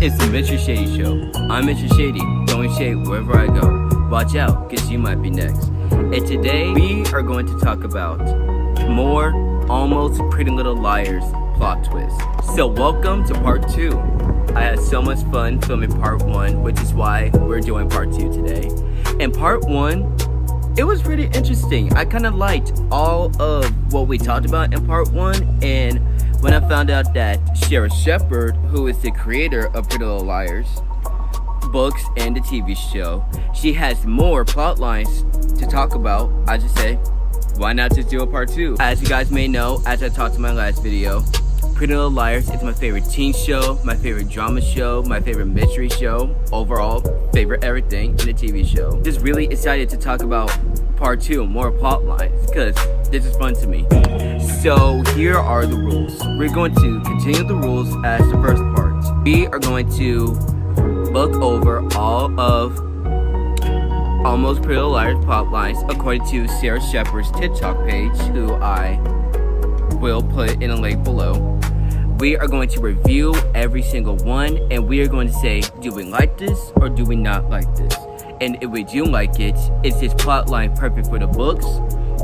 It's the Mr. Shady Show. I'm Mr. Shady, throwing shade wherever I go. Watch out, cause you might be next. And today, we are going to talk about more Almost Pretty Little Liars plot twist. So welcome to part 2. I had so much fun filming part 1, which is why we're doing part 2 today. In part 1, it was pretty interesting. I kind of liked all of what we talked about in part 1, and when I found out that Sarah Shepard, who is the creator of Pretty Little Liars books and the TV show, she has more plot lines to talk about, I just say, why not just do a part 2? As you guys may know, as I talked in my last video, Pretty Little Liars is my favorite teen show, my favorite drama show, my favorite mystery show, overall favorite everything in the TV show. Just really excited to talk about part 2, more plot lines, because this is fun to me. So here are the rules. We're going to continue the rules as the first part. We are going to look over all of Almost Pretty Little Liars plot lines according to Sarah Shepard's TikTok page, who I will put in a link below. We are going to review every single one, and we are going to say, do we like this or do we not like this? And if we do like it, is this plot line perfect for the books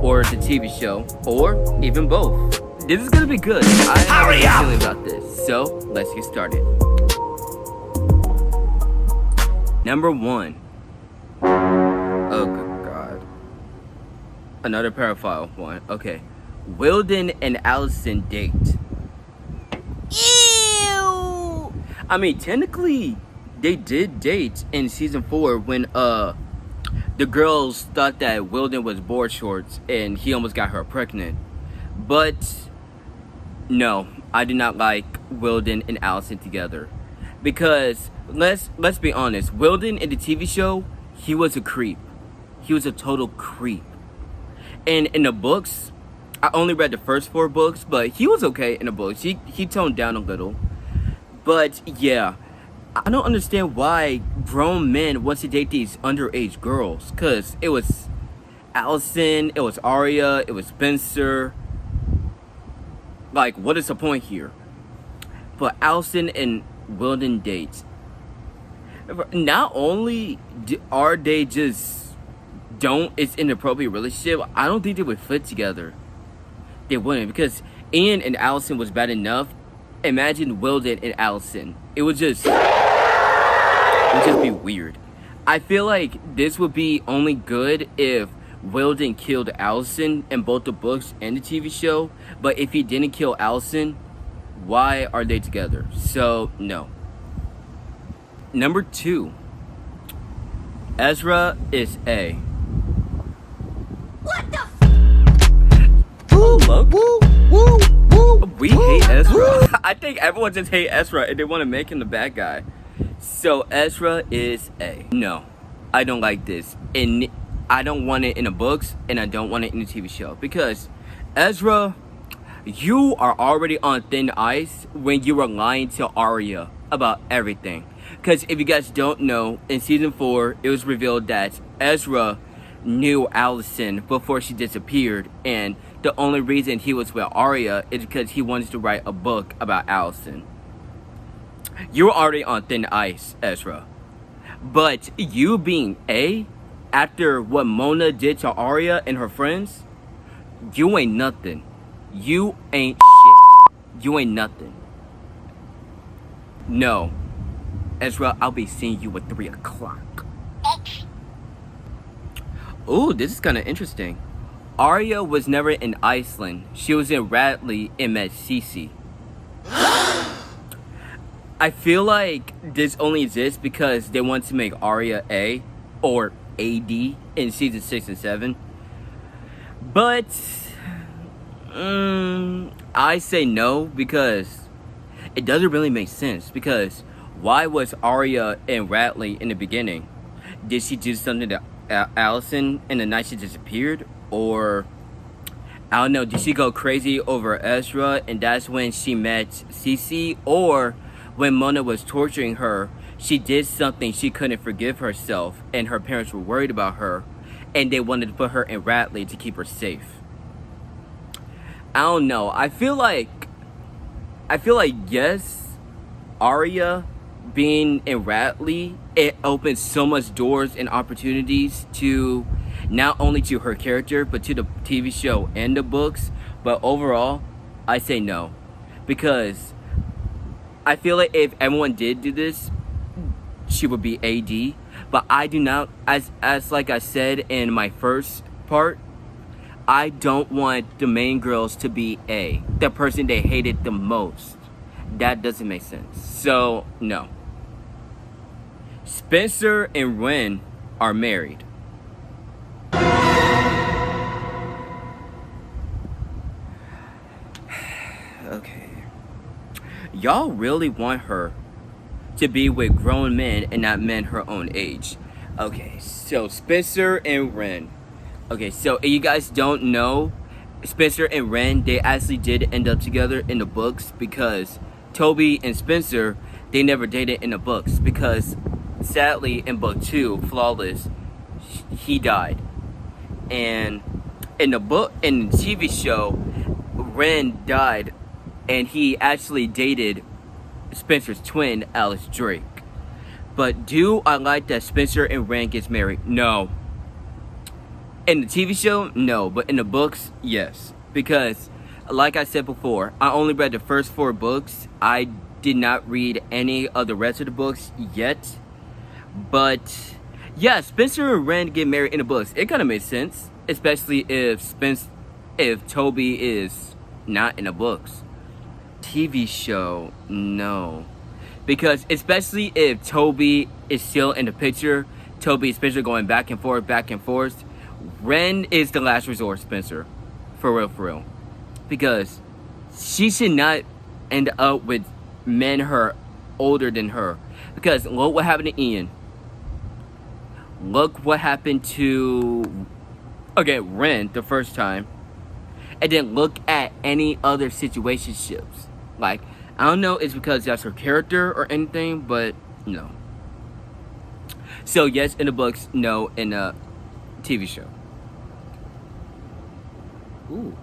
or the TV show, or even both? This is gonna be good. I have a good feeling about this. So let's get started. Number 1. Oh good God. Another pedophile one. Okay. Wilden and Allison date. Ew. I mean, technically, they did date in season 4 when the girls thought that Wilden was board shorts and he almost got her pregnant. But no, I do not like Wilden and Allison together, because let's be honest, Wilden in the TV show, he was a creep. He was a total creep. And in the books, I only read the first 4 books, but he was okay in the books. He toned down a little. But yeah, I don't understand why grown men want to date these underage girls. Cause it was Allison, it was Arya, it was Spencer. Like, what is the point here? But Allison and Wilden date. Not only are they just it's an inappropriate relationship, I don't think they would fit together. They wouldn't, because Ian and Allison was bad enough. Imagine Wilden and Allison. It would just be weird. I feel like this would be only good if Wilden killed Allison in both the books and the TV show. But if he didn't kill Allison, why are they together? So, no. Number 2. Ezra is A. What the Look. Woo, woo, woo, we hate Ezra. I think everyone just hates Ezra and they want to make him the bad guy. So Ezra is A. No, I don't like this. And I don't want it in the books, and I don't want it in the TV show. Because Ezra, you are already on thin ice when you were lying to Arya about everything. Because if you guys don't know, in season 4, it was revealed that Ezra knew Allison before she disappeared, and the only reason he was with Arya is because he wanted to write a book about Allison. You're already on thin ice, Ezra. But you being A, after what Mona did to Arya and her friends, you ain't nothing. You ain't shit. You ain't nothing. No. Ezra, I'll be seeing you at 3 o'clock. Ooh, this is kind of interesting. Arya was never in Iceland. She was in Radley and met Cece. I feel like this only exists because they want to make Arya A or AD in season 6 and 7. But I say no, because it doesn't really make sense. Because why was Arya in Radley in the beginning? Did she do something to Allison in the night she disappeared? Or, I don't know, did she go crazy over Ezra and that's when she met Cece? Or when Mona was torturing her, she did something she couldn't forgive herself and her parents were worried about her and they wanted to put her in Radley to keep her safe. I don't know. I feel like yes, Arya being in Radley, it opens so much doors and opportunities to not only to her character, but to the TV show and the books. But overall, I say no. Because I feel like if everyone did do this, she would be AD. But I do not, as like I said in my first part, I don't want the main girls to be A, the person they hated the most. That doesn't make sense. So, no. Spencer and Ren are married. Okay. Y'all really want her to be with grown men and not men her own age. Okay, so Spencer and Ren. Okay, so if you guys don't know, Spencer and Ren, they actually did end up together in the books, because Toby and Spencer, they never dated in the books, because sadly in book 2, Flawless, he died. And in the book, in the TV show, Ren died and he actually dated Spencer's twin, Alice Drake. But do I like that Spencer and Ren gets married? No. In the TV show, no. But in the books, yes. Because, like I said before, I only read the first 4 books. I did not read any of the rest of the books yet. But, yeah, Spencer and Ren get married in the books. It kind of makes sense. Especially if Toby is not in the books. TV show, no. Because especially if Toby is still in the picture, Toby especially going back and forth, Ren is the last resort, Spencer. For real. Because she should not end up with men her older than her. Because look what happened to Ian. Look what happened to, okay, Ren the first time. And then look at any other situationships. Like, I don't know, it's because that's her character or anything, but no. So yes, in the books, no, in the TV show. Ooh,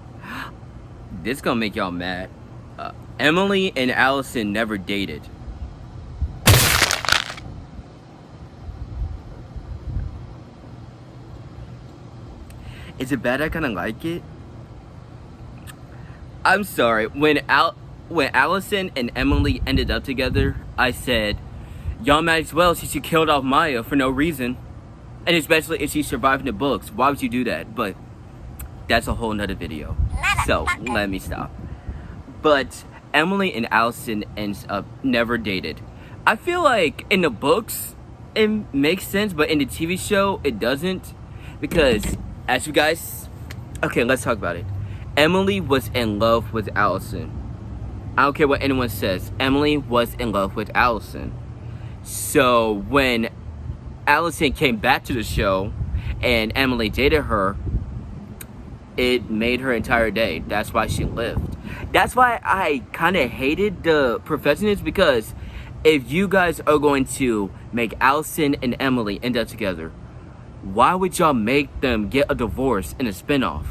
this gonna make y'all mad. Emily and Allison never dated. Is it bad? I kind of like it. I'm sorry. When Allison and Emily ended up together, I said, y'all might as well since you killed off Maya for no reason. And especially if she survived in the books. Why would you do that? But that's a whole nother video. So let me stop. But Emily and Allison ends up never dated. I feel like in the books it makes sense, but in the TV show it doesn't. Because as you guys, okay, let's talk about it. Emily was in love with Allison. I don't care what anyone says. Emily was in love with Allison. So when Allison came back to the show and Emily dated her, it made her entire day. That's why she lived. That's why I kind of hated the Professionals, because if you guys are going to make Allison and Emily end up together, why would y'all make them get a divorce in a spinoff?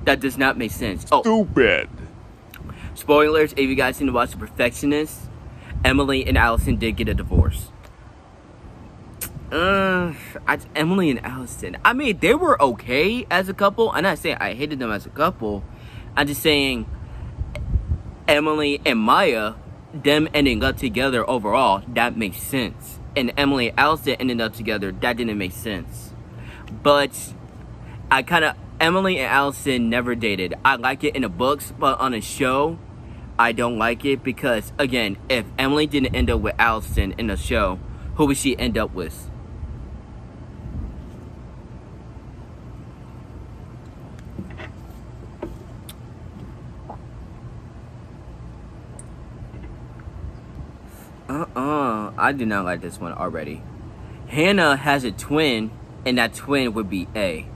That does not make sense. Oh, stupid. Spoilers, if you guys need to watch The Perfectionists, Emily and Allison did get a divorce. Emily and Allison, I mean, they were okay as a couple. I'm not saying I hated them as a couple. I'm just saying Emily and Maya, them ending up together overall, that makes sense. And Emily and Allison ending up together, that didn't make sense. But Emily and Allison never dated. I like it in the books, but on a show, I don't like it because, again, if Emily didn't end up with Allison in the show, who would she end up with? I do not like this one already. Hannah has a twin, and that twin would be A.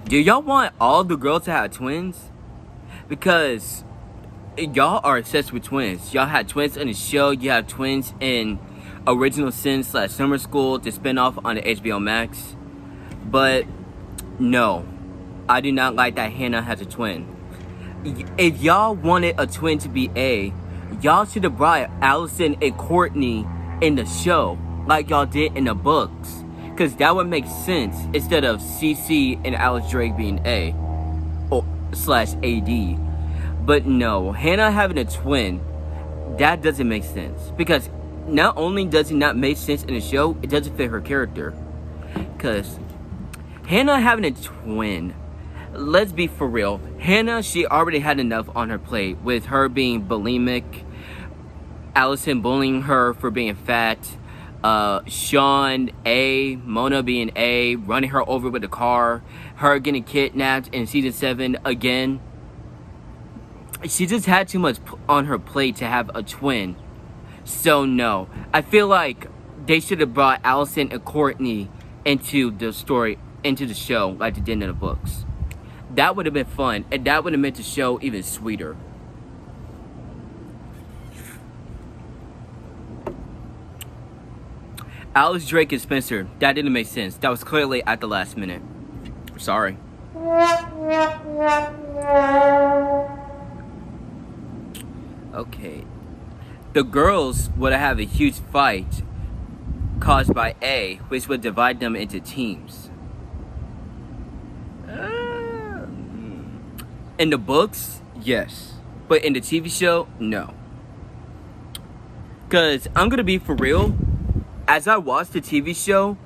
Do y'all want all the girls to have twins? Because y'all are obsessed with twins. Y'all had twins in the show. You have twins in Original Sin / Summer School, the spinoff on the HBO Max. But no, I do not like that Hannah has a twin. If y'all wanted a twin to be A, Y'all should have brought Allison and Courtney in the show like y'all did in the books. Because that would make sense instead of CC and Alex Drake being A or slash AD. But no, Hannah having a twin, that doesn't make sense. Because not only does it not make sense in the show, it doesn't fit her character. Because Hannah having a twin, let's be for real. Hannah, she already had enough on her plate with her being bulimic, Allison bullying her for being fat, Sean A, Mona being A, running her over with a car, her getting kidnapped in season 7 again. She just had too much on her plate to have a twin. So no, I feel like they should have brought Allison and Courtney into the story, into the show like they did in the books. That would have been fun, and that would have made the show even sweeter. Alex, Drake, and Spencer, that didn't make sense. That was clearly at the last minute. Sorry. Okay. The girls would have a huge fight caused by A, which would divide them into teams. In the books, yes. But in the TV show, no. Because I'm going to be for real. As I watched the TV show,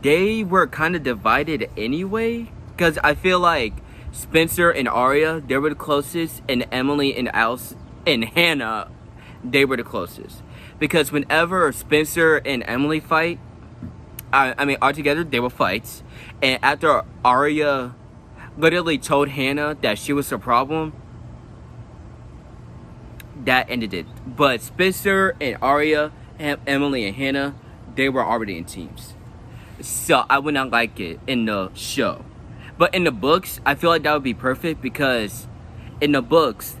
they were kind of divided anyway. Because I feel like Spencer and Aria, they were the closest. And Emily and Alice and Hannah, they were the closest. Because whenever Spencer and Emily fight, are together, they will fight. And after Aria literally told Hannah that she was the problem, that ended it. But Spencer and Aria, Emily and Hannah, they were already in teams. So I would not like it in the show. But in the books, I feel like that would be perfect because in the books,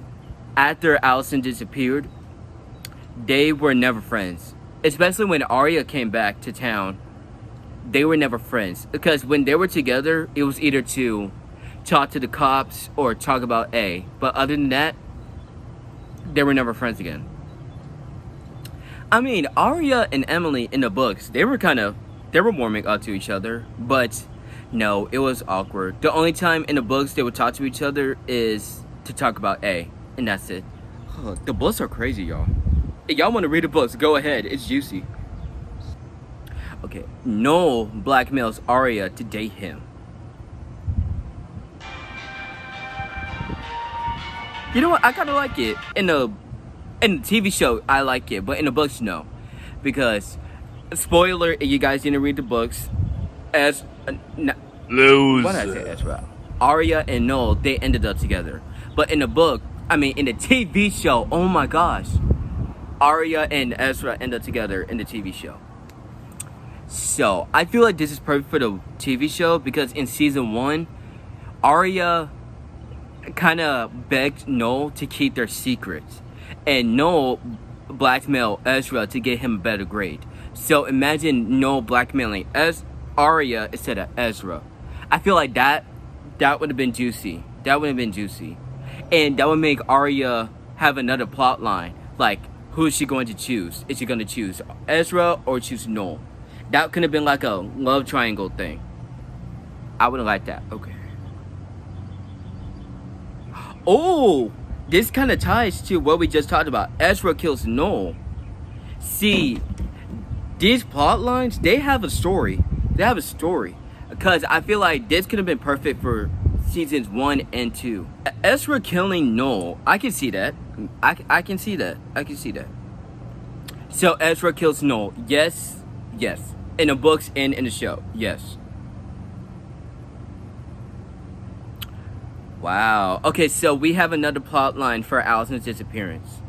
after Allison disappeared, they were never friends. Especially when Aria came back to town, they were never friends. Because when they were together, it was either to talk to the cops or talk about A. But other than that, they were never friends again. I mean, Aria and Emily in the books, they were warming up to each other. But no, it was awkward. The only time in the books they would talk to each other is to talk about A. And that's it. The books are crazy, y'all. If y'all want to read the books, go ahead. It's juicy. Okay, Noel blackmails Aria to date him. You know what? I kind of like it. In the TV show, I like it. But in the books, no. Because, spoiler, if you guys didn't read the books, Loser. What did I say? Ezra. Aria and Noel, they ended up together. But in the book, in the TV show, oh my gosh. Aria and Ezra end up together in the TV show. So, I feel like this is perfect for the TV show because in season 1, Aria kind of begged Noel to keep their secrets. And Noel blackmailed Ezra to get him a better grade. So, imagine Noel blackmailing Aria instead of Ezra. I feel like that would have been juicy. That would have been juicy. And that would make Aria have another plot line. Like, who is she going to choose? Is she going to choose Ezra or choose Noel? That could have been like a love triangle thing. I wouldn't like that. Okay. Oh, this kind of ties to what we just talked about. Ezra kills Noel. See, these plot lines, they have a story. They have a story. Because I feel like this could have been perfect for seasons 1 and 2. Ezra killing Noel, I can see that. I can see that. I can see that. So Ezra kills Noel. Yes. Yes. In the books and in the show. Yes. Wow. Okay, so we have another plot line for Allison's disappearance.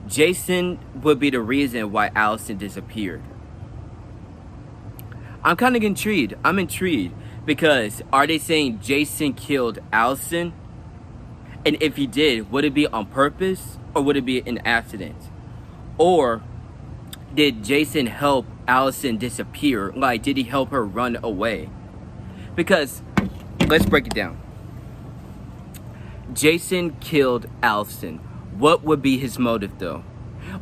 Jason would be the reason why Allison disappeared. I'm kind of intrigued. I'm intrigued. Because are they saying Jason killed Allison? And if he did, would it be on purpose? Or would it be an accident? Or did Jason help Allison disappear? Like, did he help her run away? Because, let's break it down. Jason killed Allison. What would be his motive though?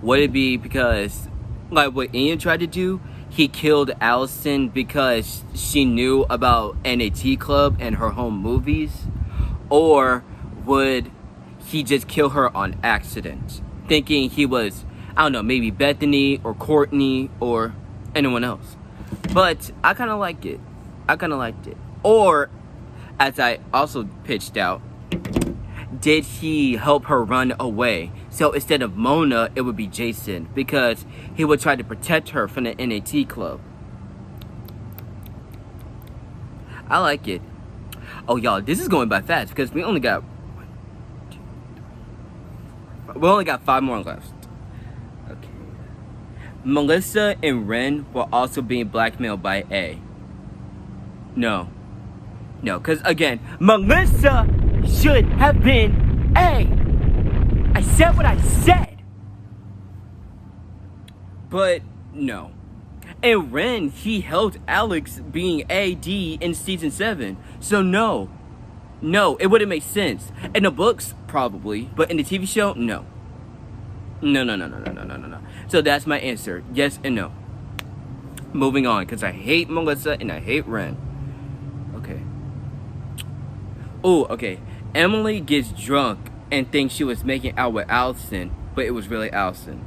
Would it be because, like what Ian tried to do, he killed Allison because she knew about NAT Club and her home movies? Or would he just kill her on accident, thinking he was, I don't know, maybe Bethany or Courtney or anyone else? But I kind of liked it. Or, as I also pitched out, did he help her run away? So instead of Mona, it would be Jason, because he would try to protect her from the NAT Club. I like it. Oh, y'all, this is going by fast because we only got 5 more left. Okay. Melissa and Ren were also being blackmailed by A. No, because again, Melissa should have been A. I said what I said. But no. And Ren, he helped Alex being AD in season 7. So no, it wouldn't make sense. In the books, probably, but in the TV show, no. No. So that's my answer. Yes and no. Moving on, because I hate Melissa and I hate Ren. Okay. Oh, okay. Emily gets drunk and thinks she was making out with Allison, but it was really Allison.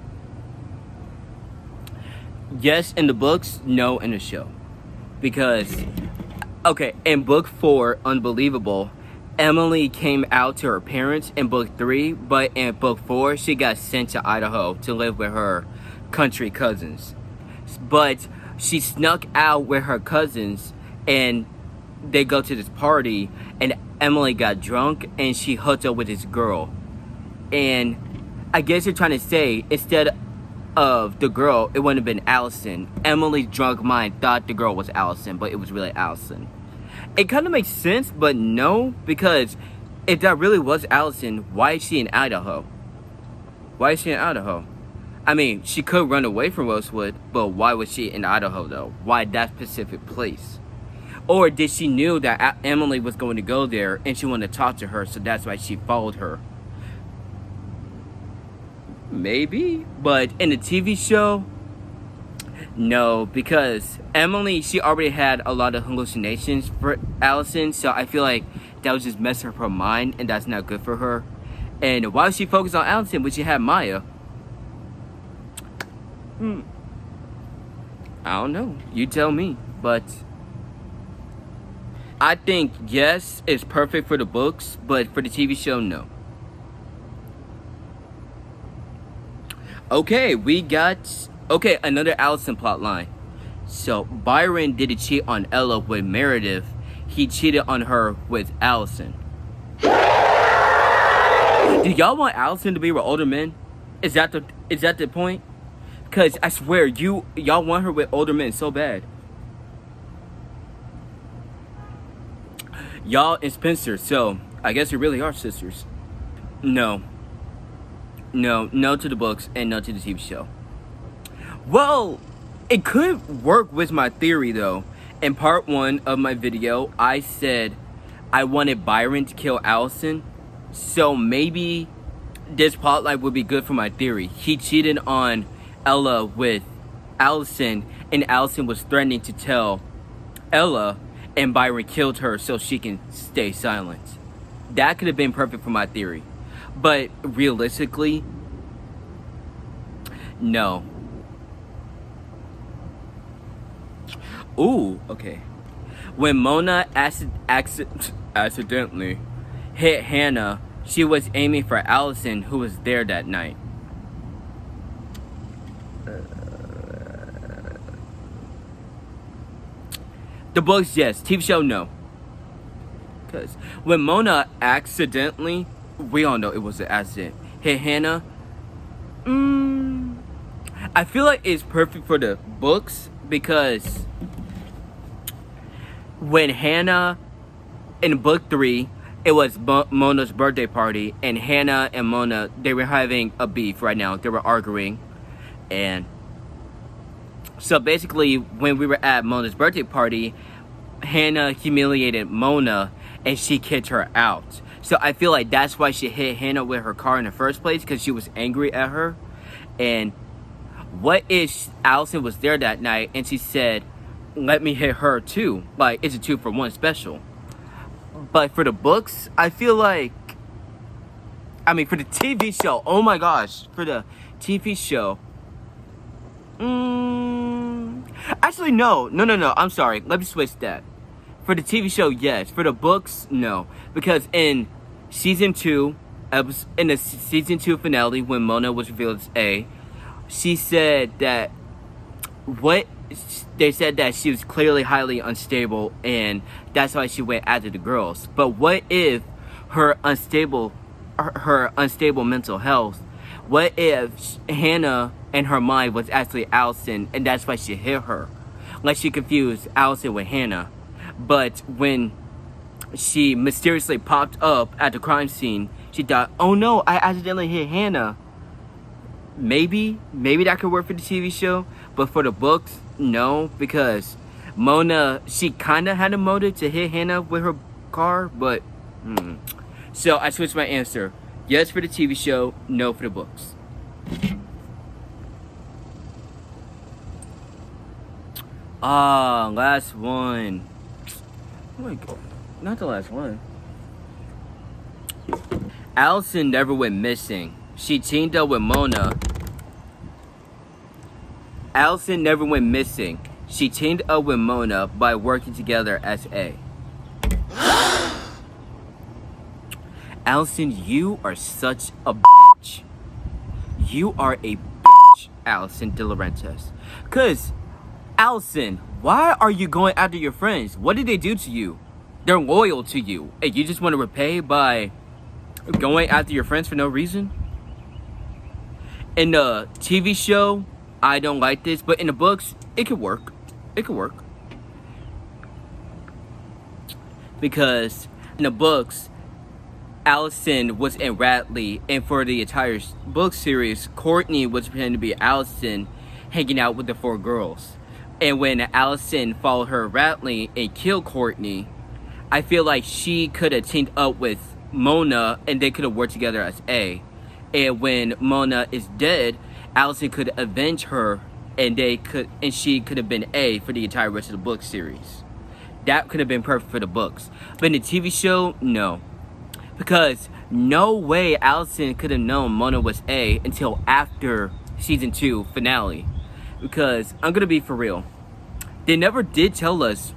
Yes in the books, no in the show. Because, okay, in book 4, Unbelievable, Emily came out to her parents in book 3, but in book 4, she got sent to Idaho to live with her country cousins. But she snuck out with her cousins, and they go to this party, and Emily got drunk, and she hooked up with this girl. And I guess you're trying to say, instead of the girl, it wouldn't have been Allison. Emily's drunk mind thought the girl was Allison, but it was really Allison. It kind of makes sense, but no, because if that really was Allison, why is she in Idaho? I mean, she could run away from Rosewood, but why was she in Idaho though? Why that specific place? Or did she knew that Emily was going to go there and she wanted to talk to her, so that's why she followed her? Maybe, but in the TV show, no, because Emily, she already had a lot of hallucinations for Allison, so I feel like that was just messing up her mind, and that's not good for her. And why was she focused on Allison when she had Maya? I don't know. You tell me, but I think yes, it's perfect for the books, but for the TV show, no. Okay, another Allison plot line. So Byron didn't cheat on Ella with Meredith. He cheated on her with Allison. Do y'all want Allison to be with older men? Is that the point? Because I swear, y'all want her with older men so bad. Y'all and Spencer, so I guess you really are sisters. No to the books and no to the TV show. Well, it could work with my theory though. In part 1 of my video, I said I wanted Byron to kill Allison. So maybe this plotline would be good for my theory. He cheated on Ella with Allison, and Allison was threatening to tell Ella, and Byron killed her so she can stay silent. That could have been perfect for my theory. But realistically, no. Ooh, okay. When Mona accidentally hit Hannah, she was aiming for Allison, who was there that night. The books, yes. TV show, no. Because when Mona accidentally, we all know it was an accident, hit Hannah, I feel like it's perfect for the books, because when Hannah, in book 3, it was Mona's birthday party, and Hannah and Mona, they were having a beef right now. They were arguing, and so basically, when we were at Mona's birthday party, Hannah humiliated Mona, and she kicked her out. So I feel like that's why she hit Hannah with her car in the first place, because she was angry at her. And what if Allison was there that night and she said, let me hit her too? Like, it's a 2-for-1 special. But for the books, I feel like, I mean, for the TV show, oh my gosh, for the TV show, actually, no, I'm sorry, let me switch that. For the TV show, yes. For the books, no. Because in season 2, in the season 2 finale, when Mona was revealed as A, she said that, they said that she was clearly highly unstable, and that's why she went after the girls. But what if her unstable mental health, what if Hannah and her mind was actually Allison, and that's why she hit her? Like, she confused Allison with Hannah. But when she mysteriously popped up at the crime scene, she thought, oh no, I accidentally hit Hannah. Maybe that could work for the TV show. But for the books, no, because Mona, she kind of had a motive to hit Hannah with her car, but So I switched my answer. Yes for the TV show, no for the books. Last one. Oh my god, not the last one. Allison never went missing. She teamed up with Mona. Allison never went missing. She teamed up with Mona by working together as A. Allison, you are such a bitch. You are a bitch, Allison De Laurentiis. Cause, Allison, why are you going after your friends? What did they do to you? They're loyal to you, and you just want to repay by going after your friends for no reason? In the TV show, I don't like this, but in the books, it could work. It could work. Because in the books, Allison was in Radley, and for the entire book series, Courtney was pretending to be Allison, hanging out with the 4 girls. And when Allison followed her Radley and killed Courtney, I feel like she could have teamed up with Mona, and they could have worked together as A. And when Mona is dead, Allison could avenge her, and she could have been A for the entire rest of the book series. That could have been perfect for the books. But in the TV show, no. Because no way Allison could have known Mona was A until after season 2 finale. Because I'm gonna be for real, they never did tell us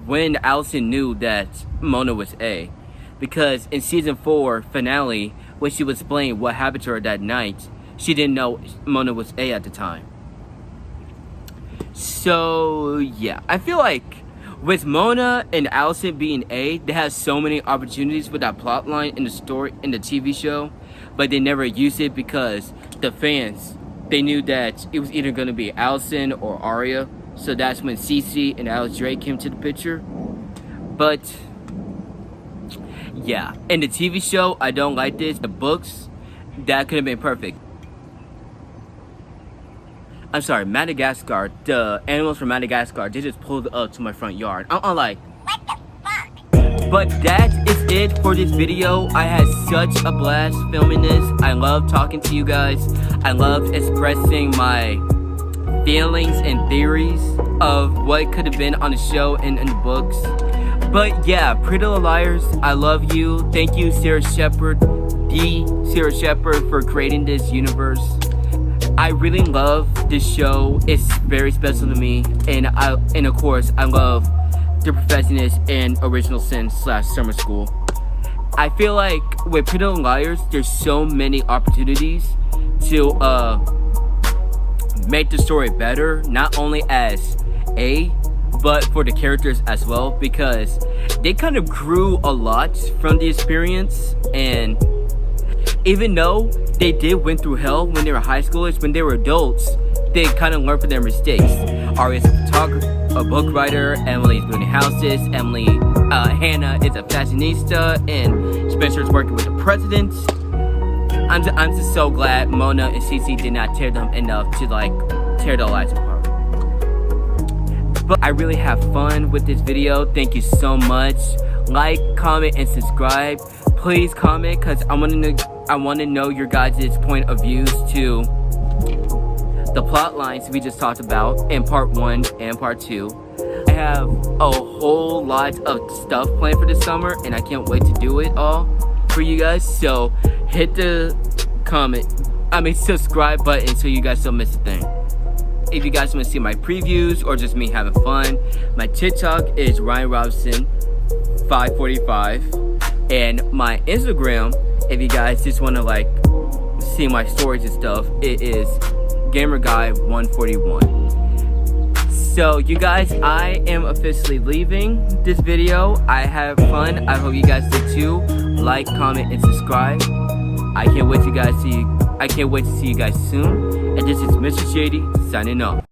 when Allison knew that Mona was A. Because in season 4 finale, when she was explaining what happened to her that night, she didn't know Mona was A at the time. So yeah, I feel like with Mona and Allison being A, they had so many opportunities with that plot line in the story, in the TV show, but they never used it because the fans, they knew that it was either going to be Allison or Arya. So that's when Cece and Alex Drake came to the picture. But yeah, in the TV show, I don't like this. The books, that could have been perfect. I'm sorry, Madagascar, the animals from Madagascar, they just pulled up to my front yard. I'm like, what the fuck? But that is it for this video. I had such a blast filming this. I love talking to you guys. I love expressing my feelings and theories of what could have been on the show and in the books. But yeah, Pretty Little Liars, I love you. Thank you, Sarah Shepard, Sarah Shepard, for creating this universe. I really love this show. It's very special to me, and of course I love The Perfectionist and Original Sin / Summer School. I feel like with Pretty Little Liars, there's so many opportunities to make the story better, not only as A, but for the characters as well, because they kind of grew a lot from the experience. And even though they did went through hell when they were high schoolers, when they were adults, they kind of learned from their mistakes. Aria's a photographer, a book writer, Emily's building houses, Hannah is a fashionista, and Spencer's working with the president. I'm just so glad Mona and Cece did not tear them enough to tear their lives apart. But I really have fun with this video. Thank you so much. Like, comment, and subscribe. please comment, because I want to know your guys' point of views to the plot lines we just talked about in part 1 and part 2. I have a whole lot of stuff planned for this summer, and I can't wait to do it all for you guys. So hit the subscribe button so you guys don't miss a thing. If you guys want to see my previews or just me having fun, my TikTok is Ryan Robinson 545, and my Instagram, if you guys just want to like see my stories and stuff, it is GamerGuy141. So you guys, I am officially leaving this video. I had fun. I hope you guys did too. Like, comment, and subscribe. I can't wait to see you guys soon. And this is Mr. Shady signing off.